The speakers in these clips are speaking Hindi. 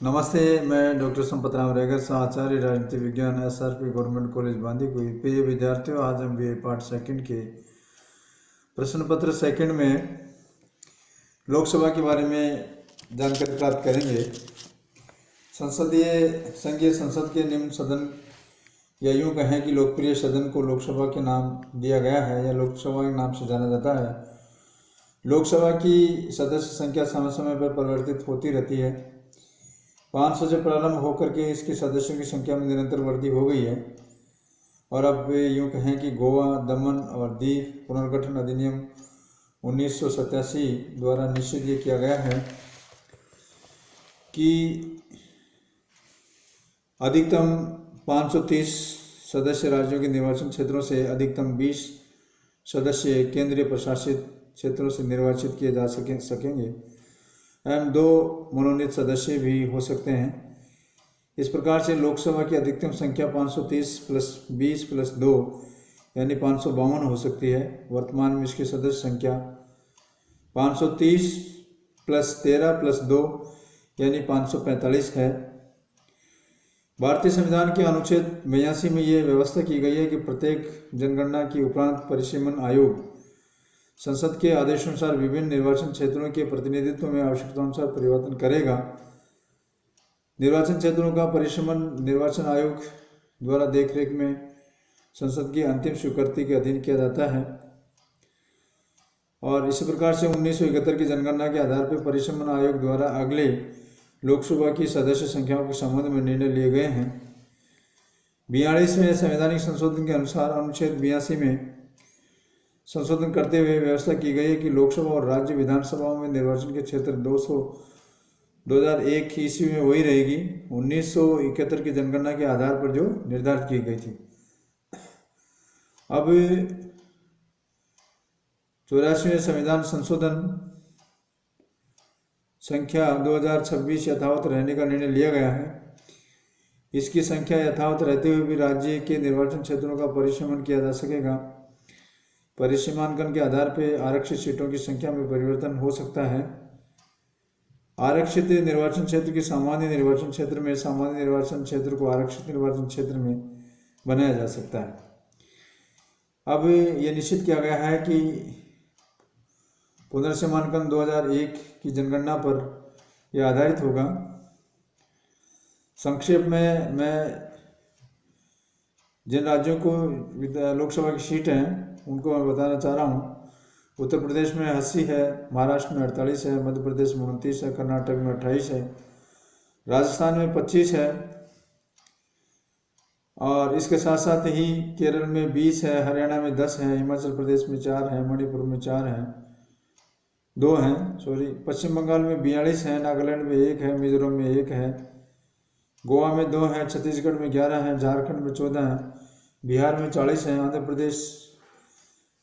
नमस्ते। मैं डॉक्टर संपत राम रेगर, आचार्य राजनीति विज्ञान SRP गवर्नमेंट कॉलेज बांदीकुई। प्रिय विद्यार्थियों, आज हम ये पार्ट सेकंड के प्रश्न पत्र सेकंड में लोकसभा के बारे में जानकारी प्राप्त करेंगे। संघीय संसद के निम्न सदन, या यूँ कहें कि लोकप्रिय सदन को लोकसभा के नाम दिया गया है या लोकसभा के नाम से जाना जाता है। लोकसभा की सदस्य संख्या समय समय पर परिवर्तित होती रहती है। 500 से प्रारंभ होकर के इसके सदस्यों की संख्या में निरंतर वृद्धि हो गई है और अब यूँ कहें कि गोवा, दमन और दीव पुनर्गठन अधिनियम 1987 द्वारा निश्चित ये किया गया है कि अधिकतम 530 सदस्य राज्यों के निर्वाचन क्षेत्रों से अधिकतम 20 सदस्य केंद्रीय प्रशासित क्षेत्रों से निर्वाचित किए जा सकेंगे एवं 2 मनोनीत सदस्य भी हो सकते हैं। इस प्रकार से लोकसभा की अधिकतम संख्या 530 + 20 + 2 यानी 552 हो सकती है। वर्तमान में इसकी सदस्य संख्या 530 + 13 + 2 यानी 545 है। भारतीय संविधान के अनुच्छेद 82 में ये व्यवस्था की गई है कि प्रत्येक जनगणना के उपरांत परिसीमन आयोग संसद के आदेशानुसार विभिन्न निर्वाचन क्षेत्रों के प्रतिनिधित्व में आवश्यकतानुसार परिवर्तन करेगा। निर्वाचन क्षेत्रों का परिसीमन निर्वाचन आयोग द्वारा देखरेख में संसद की अंतिम स्वीकृति के अधीन किया जाता है और इसी प्रकार से 1971 की जनगणना के आधार पर परिसीमन आयोग द्वारा अगले लोकसभा की सदस्य संख्याओं के संबंध में निर्णय लिए गए हैं। 42वें संवैधानिक संशोधन के अनुसार अनुच्छेद 82 में संशोधन करते हुए व्यवस्था की गई है कि लोकसभा और राज्य विधानसभाओं में निर्वाचन के क्षेत्र 2001 की ईस्वी में वही रहेगी 1971 की जनगणना के आधार पर जो निर्धारित की गई थी। अब 84वें संविधान संशोधन संख्या 2026 यथावत रहने का निर्णय लिया गया है। इसकी संख्या यथावत रहते हुए भी राज्य के निर्वाचन क्षेत्रों का परिसीमन किया जा सकेगा। परिसीमांकन के आधार पर आरक्षित सीटों की संख्या में परिवर्तन हो सकता है। आरक्षित निर्वाचन क्षेत्र की सामान्य निर्वाचन क्षेत्र में, सामान्य निर्वाचन क्षेत्र को आरक्षित निर्वाचन क्षेत्र में बनाया जा सकता है। अब ये निश्चित किया गया है कि पुनर्सीमांकन 2001 की जनगणना पर यह आधारित होगा। संक्षेप में मैं जिन राज्यों को लोकसभा की सीट हैं उनको मैं बताना चाह रहा हूँ। उत्तर प्रदेश में 80 है, महाराष्ट्र में 48 है, मध्य प्रदेश में 29 है, कर्नाटक में 28 है, राजस्थान में 25 है और इसके साथ साथ ही केरल में 20 है, हरियाणा में 10 है, हिमाचल प्रदेश में 4 है, मणिपुर में 4 है, 2 हैं, पश्चिम बंगाल में 42 है, नागालैंड में 1 है, मिजोरम में 1 है, गोवा में 2 है, छत्तीसगढ़ में 11 है, झारखंड में 14 है, बिहार में 40 है, आंध्र प्रदेश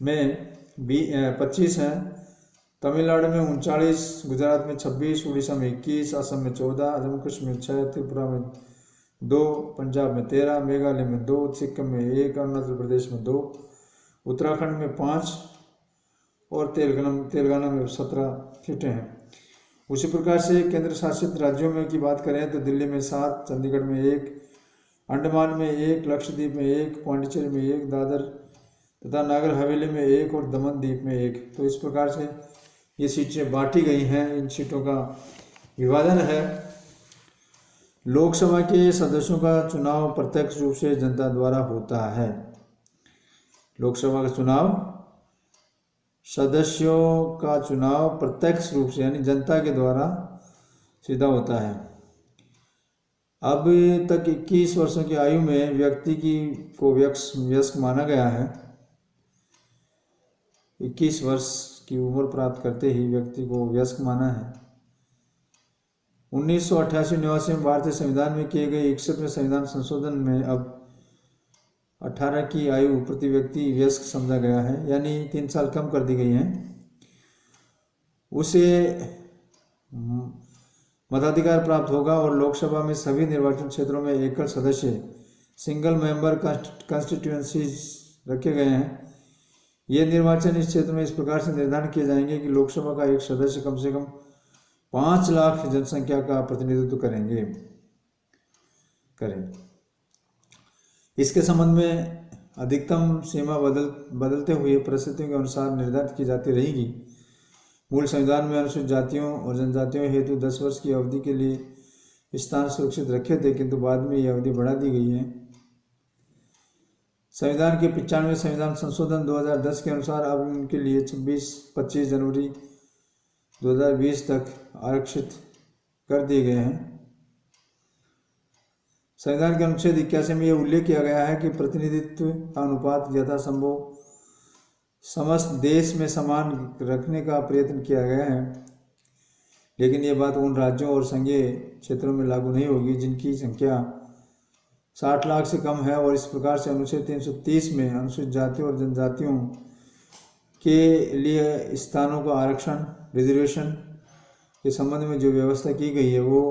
में 25 है, तमिलनाडु में 39, गुजरात में 26, उड़ीसा में 21, असम में 14, जम्मू कश्मीर 6, त्रिपुरा में 2, पंजाब में 13, मेघालय में 2, सिक्किम में 1, अरुणाचल प्रदेश में 2, उत्तराखंड में 5 और तेलंगाना में 17 सीटें हैं। उसी प्रकार से केंद्र शासित राज्यों में की बात करें तो दिल्ली में 7, चंडीगढ़ में 1, अंडमान में 1, लक्षद्वीप में 1, पांडिचेरी में 1, दादर तथा नागर हवेली में 1 और दमन द्वीप में 1। तो इस प्रकार से ये सीटें बांटी गई हैं। इन सीटों का विभाजन है। लोकसभा के सदस्यों का चुनाव प्रत्यक्ष रूप से जनता द्वारा होता है। लोकसभा का चुनाव, सदस्यों का चुनाव प्रत्यक्ष रूप से यानी जनता के द्वारा सीधा होता है। अब तक 21 वर्षों की आयु में व्यक्ति को वयस्क माना गया है। 21 वर्ष की उम्र प्राप्त करते ही व्यक्ति को वयस्क माना है। 1988-89 में भारतीय संविधान में किए गए 61वें संविधान संशोधन में अब 18 की आयु प्रति व्यक्ति वयस्क समझा गया है, यानी 3 साल कम कर दी गई है। उसे मताधिकार प्राप्त होगा और लोकसभा में सभी निर्वाचन क्षेत्रों में एकल सदस्य सिंगल मेंबर कॉन्स्टिट्यूएंसीज रखे गए हैं। ये निर्वाचन इस क्षेत्र में इस प्रकार से निर्धारण किए जाएंगे कि लोकसभा का एक सदस्य कम से कम 5 लाख जनसंख्या का प्रतिनिधित्व करें। इसके संबंध में अधिकतम सीमा बदलते हुए परिस्थितियों के अनुसार निर्धारित की जाती रहेगी। मूल संविधान में अनुसूचित जातियों और जनजातियों हेतु 10 वर्ष की अवधि के लिए स्थान सुरक्षित रखे थे, किंतु बाद में यह अवधि बढ़ा दी गई है। संविधान के 95वें संविधान संशोधन 2010 के अनुसार अब उनके लिए 25 जनवरी 2020 तक आरक्षित कर दिए गए हैं। संविधान के अनुच्छेद 81 में यह उल्लेख किया गया है कि प्रतिनिधित्व का अनुपात यथासंभव समस्त देश में समान रखने का प्रयत्न किया गया है, लेकिन यह बात उन राज्यों और संघीय क्षेत्रों में लागू नहीं होगी जिनकी संख्या 60 लाख से कम है। और इस प्रकार से अनुच्छेद 330 में अनुसूचित जातियों और जनजातियों के लिए स्थानों का आरक्षण रिजर्वेशन के संबंध में जो व्यवस्था की गई है वो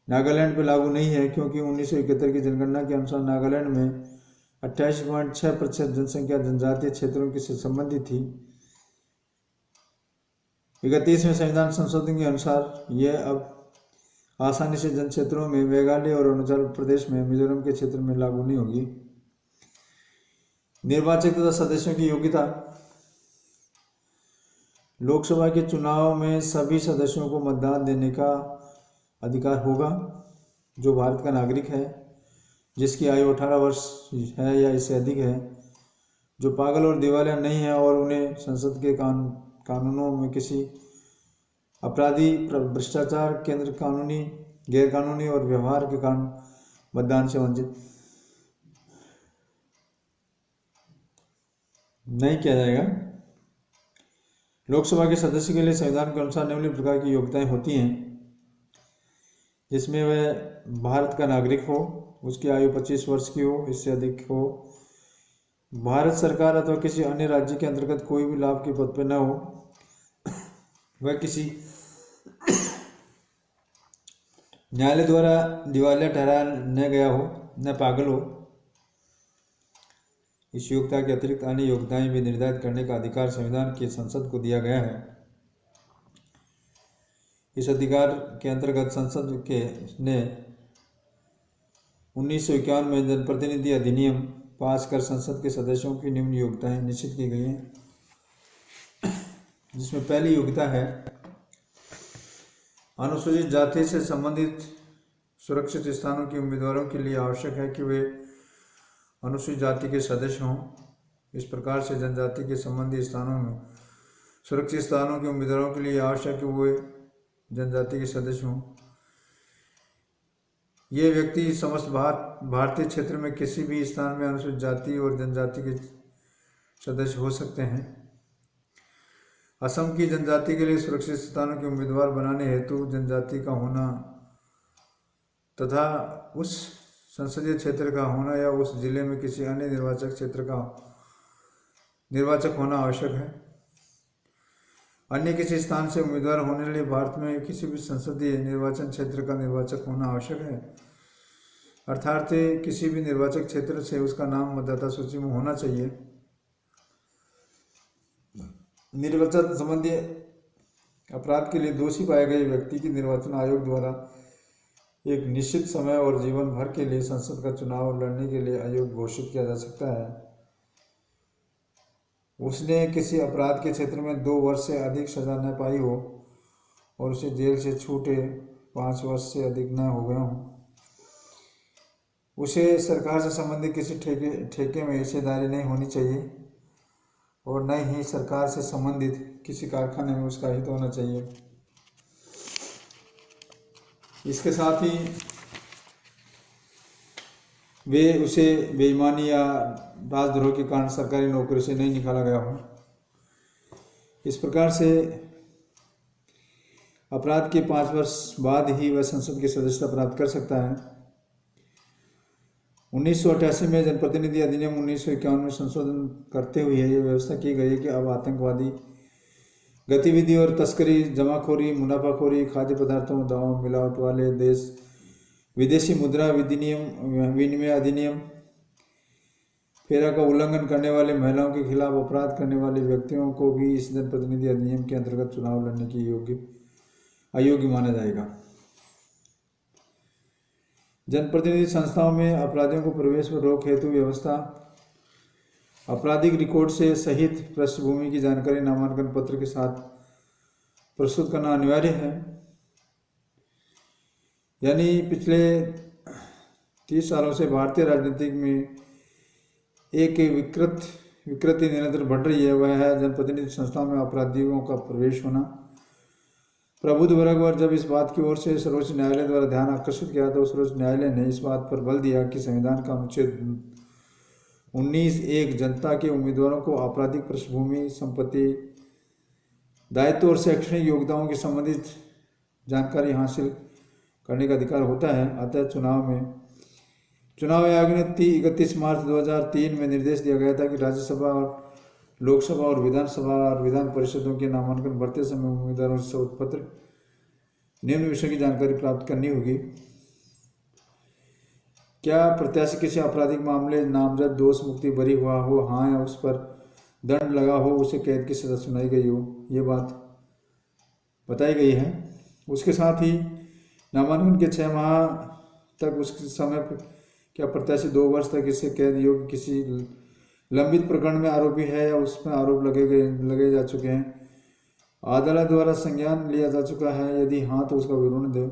नागालैंड पर लागू नहीं है, क्योंकि 1971 की जनगणना के अनुसार नागालैंड में 28.6% जनसंख्या जनजातीय क्षेत्रों से संबंधित थी। 31वें संविधान संशोधन के अनुसार यह अब आसानी से जन क्षेत्रों में मेघालय और अरुणाचल प्रदेश में मिजोरम के क्षेत्र में लागू नहीं होगी। निर्वाचक तथा सदस्यों की योग्यता। लोकसभा के चुनाव में सभी सदस्यों को मतदान देने का अधिकार होगा जो भारत का नागरिक है, जिसकी आयु 18 वर्ष है या इससे अधिक है, जो पागल और दिवालिया नहीं है और उन्हें संसद के कानूनों में किसी अपराधी, भ्रष्टाचार, केंद्र कानूनी, गैर कानूनी और व्यवहार के कारण मतदान से वंचित नहीं किया जाएगा। लोकसभा के सदस्य के लिए संविधान के अनुसार निम्नलिखित प्रकार की योग्यताएं होती हैं, जिसमें वह भारत का नागरिक हो, उसकी आयु 25 वर्ष की हो, इससे अधिक हो, भारत सरकार अथवा किसी अन्य राज्य के अंतर्गत कोई भी लाभ के पद पर न हो, वह किसी न्यायालय द्वारा दिवालिया ठहराया न गया हो, न पागल हो। इस योग्यता के अतिरिक्त अन्य योग्यताएं भी निर्धारित करने का अधिकार संविधान के संसद को दिया गया है। इस अधिकार के अंतर्गत संसद ने 1951 में जनप्रतिनिधि अधिनियम पास कर संसद के सदस्यों की निम्न योग्यताएं निश्चित की गई हैं, जिसमें पहली योग्यता है अनुसूचित जाति से संबंधित सुरक्षित स्थानों के उम्मीदवारों के लिए आवश्यक है कि वे अनुसूचित जाति के सदस्य हों। इस प्रकार से जनजाति के संबंधी स्थानों में सुरक्षित स्थानों के उम्मीदवारों के लिए आवश्यक है कि वे जनजाति के सदस्य हों। ये व्यक्ति समस्त भारतीय क्षेत्र में किसी भी स्थान में अनुसूचित जाति और जनजाति के सदस्य हो सकते हैं। असम की जनजाति के लिए सुरक्षित स्थानों के उम्मीदवार बनाने हेतु जनजाति का होना तथा उस संसदीय क्षेत्र का होना या उस जिले में किसी अन्य निर्वाचक क्षेत्र का निर्वाचक होना आवश्यक है। अन्य किसी स्थान से उम्मीदवार होने के लिए भारत में किसी भी संसदीय निर्वाचन क्षेत्र का निर्वाचक होना आवश्यक है, अर्थात किसी भी निर्वाचक क्षेत्र से उसका नाम मतदाता सूची में होना चाहिए। निर्वाचन संबंधी अपराध के लिए दोषी पाए गए व्यक्ति की निर्वाचन आयोग द्वारा एक निश्चित समय और जीवन भर के लिए संसद का चुनाव लड़ने के लिए अयोग्य घोषित किया जा सकता है। उसने किसी अपराध के क्षेत्र में 2 वर्ष से अधिक सजा न पाई हो और उसे जेल से छूटे 5 वर्ष से अधिक न हो गए हों। उसे सरकार से संबंधित किसी ठेके में हिस्सेदारी नहीं होनी चाहिए और न ही सरकार से संबंधित किसी कारखाने में उसका हित होना चाहिए। इसके साथ ही वे उसे बेईमानी या राजद्रोह के कारण सरकारी नौकरी से नहीं निकाला गया हो। इस प्रकार से अपराध के 5 वर्ष बाद ही वह संसद की सदस्यता प्राप्त कर सकता है। 1988 में जनप्रतिनिधि अधिनियम 1951 में संशोधन करते हुए यह व्यवस्था की गई है कि अब आतंकवादी गतिविधि और तस्करी, जमाखोरी, मुनाफाखोरी, खाद्य पदार्थों, दवाओं, मिलावट वाले देश, विदेशी मुद्रा विनिमय अधिनियम, फेरा का उल्लंघन करने वाले महिलाओं के खिलाफ अपराध करने वाले व्यक्तियों को भी इस जनप्रतिनिधि अधिनियम के अंतर्गत चुनाव लड़ने की योग्य अयोग्य माना जाएगा। जनप्रतिनिधि संस्थाओं में अपराधियों को प्रवेश पर रोक हेतु व्यवस्था। आपराधिक रिकॉर्ड से सहित पृष्ठभूमि की जानकारी नामांकन पत्र के साथ प्रस्तुत करना अनिवार्य है। यानी पिछले 30 सालों से भारतीय राजनीति में एक विकृति निरंतर बढ़ रही है, वह है जनप्रतिनिधि संस्थाओं में अपराधियों का प्रवेश होना। प्रबुद्ध वर्ग और जब इस बात की ओर से सर्वोच्च न्यायालय द्वारा ध्यान आकर्षित किया तो सर्वोच्च न्यायालय ने इस बात पर बल दिया कि संविधान का अनुच्छेद 19(1) जनता के उम्मीदवारों को आपराधिक पृष्ठभूमि, संपत्ति, दायित्व और शैक्षणिक योग्यताओं की संबंधित जानकारी हासिल करने का अधिकार होता है। अतः चुनाव आयोग ने 31 मार्च 2003 में निर्देश दिया गया था कि राज्यसभा और लोकसभा और विधानसभा और विधान परिषदों के नामांकन भरते समय उम्मीदवारों से शपथ पत्र निम्न विषय की जानकारी प्राप्त करनी होगी। क्या प्रत्याशी किसी आपराधिक मामले नामजद दोष मुक्ति बरी हुआ हो, हाँ, या उस पर दंड लगा हो, उसे कैद की सजा सुनाई गई हो, ये बात बताई गई है। उसके साथ ही नामांकन के 6 माह तक उस समय क्या प्रत्याशी 2 वर्ष तक इससे कैद योग्य किसी लंबित प्रकरण में आरोपी है या उसमें आरोप लगे जा चुके हैं, अदालत द्वारा संज्ञान लिया जा चुका है, यदि हाँ तो उसका विवरण दे।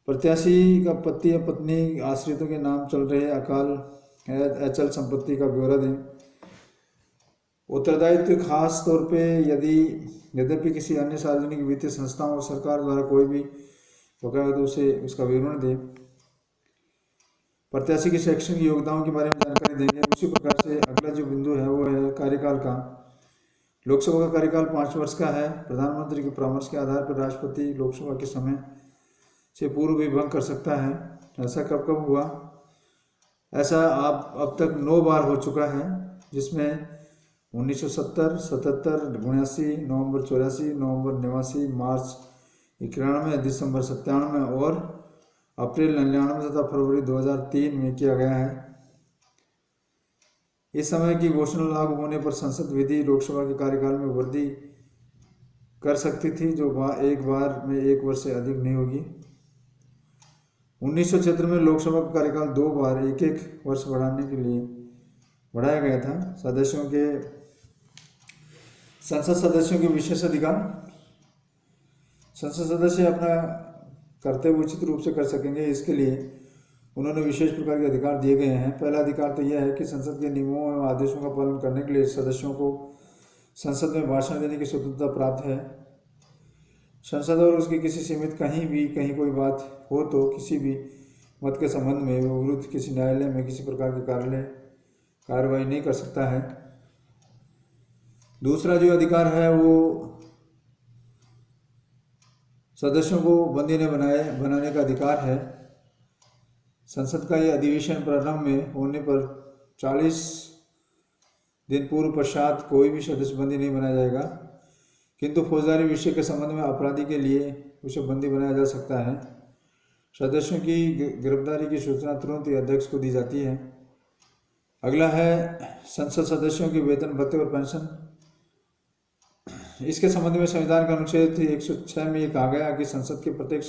प्रत्याशी का पति या पत्नी आश्रितों के नाम चल रहे अचल संपत्ति का ब्यौरा दें। उत्तरदायित्व खास तौर पे यद्यपि किसी अन्य सार्वजनिक वित्तीय संस्थाओं और सरकार द्वारा कोई भी बकाया तो उसे उसका विवरण दे। प्रत्याशी की शैक्षणिक योग्यताओं के बारे में जानकारी देंगे। उसी प्रकार से अगला जो बिंदु है वो है कार्यकाल का। लोकसभा का कार्यकाल 5 वर्ष का है। प्रधानमंत्री के परामर्श के आधार पर राष्ट्रपति लोकसभा के समय से पूर्व भी भंग कर सकता है। ऐसा कब कब हुआ? ऐसा अब तक 9 बार हो चुका है, जिसमें 1970, 77, 79, नवंबर 84, नवंबर 89, मार्च 91, दिसंबर 97 और अप्रैल 99 तथा फरवरी 2003 में किया गया है। इस समय की घोषणा लागू होने पर संसद विधि लोकसभा के कार्यकाल में वृद्धि कर सकती थी, जो एक बार में 1 वर्ष से अधिक नहीं होगी। 1976 में लोकसभा का कार्यकाल 2 बार 1-1 वर्ष बढ़ाने के लिए बढ़ाया गया था। संसद सदस्यों के विशेष अधिकार। संसद सदस्य अपना कर्तव्य उचित रूप से कर सकेंगे, इसके लिए उन्होंने विशेष प्रकार के अधिकार दिए गए हैं। पहला अधिकार तो यह है कि संसद के नियमों एवं आदेशों का पालन करने के लिए सदस्यों को संसद में भाषण देने की स्वतंत्रता प्राप्त है। संसद और उसकी किसी सीमित कहीं कोई बात हो तो किसी भी मत के संबंध में वो विरुद्ध किसी न्यायालय में किसी प्रकार की कार्रवाई नहीं कर सकता है। दूसरा जो अधिकार है वो सदस्यों को बंदी न बनाने का अधिकार है। संसद का यह अधिवेशन प्रारंभ में होने पर 40 दिन पूर्व पश्चात कोई भी सदस्य बंदी नहीं बनाया जाएगा, किंतु फौजदारी विषय के संबंध में अपराधी के लिए उसे बंदी बनाया जा सकता है। सदस्यों की गिरफ्तारी की सूचना तुरंत ही अध्यक्ष को दी जाती है। अगला है संसद सदस्यों के वेतन भत्ते और पेंशन। इसके संबंध में संविधान का अनुच्छेद 106 में ये कहा गया कि संसद के प्रत्येक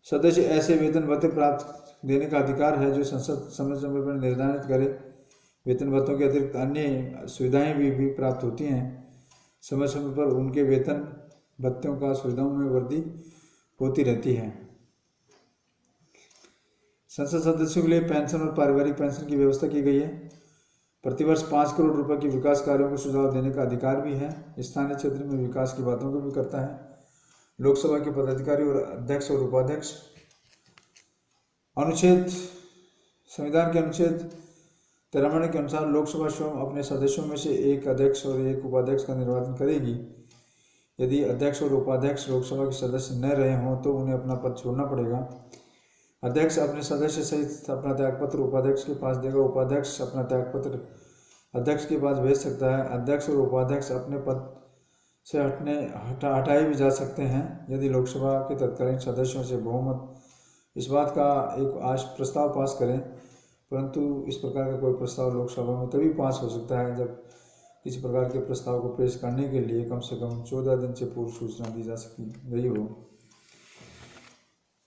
सदस्य ऐसे वेतन भत्ते प्राप्त देने का अधिकार है जो संसद समय समय पर निर्धारित करे। वेतन भत्तों के अतिरिक्त अन्य सुविधाएं भी प्राप्त होती हैं। समय समय पर उनके वेतन भत्तों का सुविधाओं में वृद्धि होती रहती है। संसद सदस्यों के लिए पेंशन और पारिवारिक पेंशन की व्यवस्था की गई है। प्रतिवर्ष 5 करोड़ रुपए की विकास कार्यों को सुझाव देने का अधिकार भी है। स्थानीय क्षेत्र में विकास की बातों को भी करता है। लोकसभा के पदाधिकारी और अध्यक्ष और उपाध्यक्ष। संविधान के अनुच्छेद 53 के अनुसार लोकसभा स्वयं अपने सदस्यों में से एक अध्यक्ष और एक उपाध्यक्ष का निर्वाचन करेगी। यदि अध्यक्ष और उपाध्यक्ष लोकसभा के सदस्य न रहे हों तो उन्हें अपना पद छोड़ना पड़ेगा। अध्यक्ष अपने सदस्य सहित अपना त्यागपत्र उपाध्यक्ष के पास देगा। उपाध्यक्ष अपना त्यागपत्र अध्यक्ष के पास भेज सकता है। अध्यक्ष और उपाध्यक्ष अपने पद से हटाए भी जा सकते हैं यदि लोकसभा के तत्कालीन सदस्यों से बहुमत इस बात का एक प्रस्ताव पास करें। परंतु इस प्रकार का कोई प्रस्ताव लोकसभा में तभी पास हो सकता है जब इस प्रकार के प्रस्ताव को पेश करने के लिए कम से कम 14 दिन से पूर्व सूचना दी जा सकी गई हो।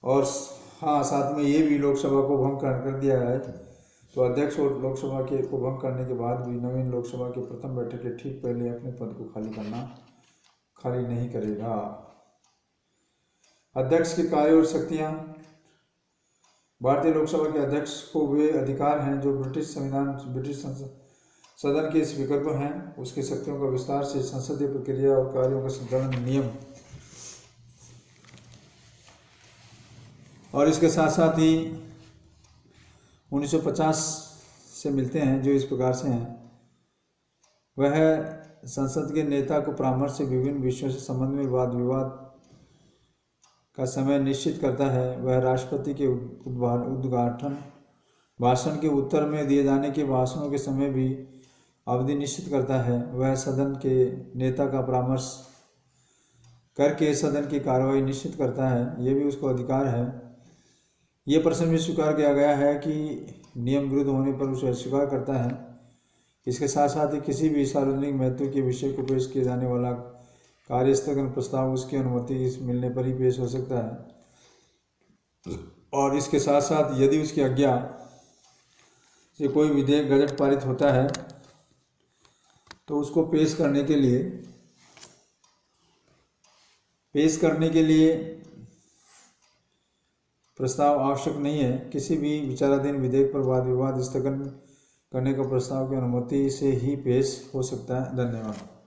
और हाँ, साथ में ये भी लोकसभा को भंग कर दिया है, तो अध्यक्ष और लोकसभा के को भंग करने के बाद भी नवीन लोकसभा की प्रथम बैठक के ठीक पहले अपने पद को खाली नहीं करेगा। अध्यक्ष के कार्य और शक्तियाँ। भारतीय लोकसभा के अध्यक्ष को वे अधिकार हैं जो ब्रिटिश सदन के इस विकल्प हैं। उसकी शक्तियों का विस्तार से संसदीय प्रक्रिया और कार्यों का संचालन नियम और इसके साथ साथ ही 1950 से मिलते हैं, जो इस प्रकार से हैं। वह संसद के नेता को परामर्श से विभिन्न विषयों से संबंध में वाद विवाद का समय निश्चित करता है। वह राष्ट्रपति के उद्घाटन भाषण के उत्तर में दिए जाने के भाषणों के समय भी अवधि निश्चित करता है। वह सदन के नेता का परामर्श करके सदन की कार्रवाई निश्चित करता है, ये भी उसको अधिकार है। ये प्रश्न भी स्वीकार किया गया है कि नियम विरुद्ध होने पर उसे अस्वीकार करता है। इसके साथ साथ ही किसी भी सार्वजनिक महत्व के विषय को पेश किया जाने वाला कार्यस्थगन प्रस्ताव उसकी अनुमति मिलने पर ही पेश हो सकता है। और इसके साथ साथ यदि उसकी आज्ञा से कोई विधेयक गजट पारित होता है तो उसको पेश करने के लिए प्रस्ताव आवश्यक नहीं है। किसी भी विचाराधीन विधेयक पर वाद विवाद स्थगन करने का प्रस्ताव की अनुमति से ही पेश हो सकता है। धन्यवाद।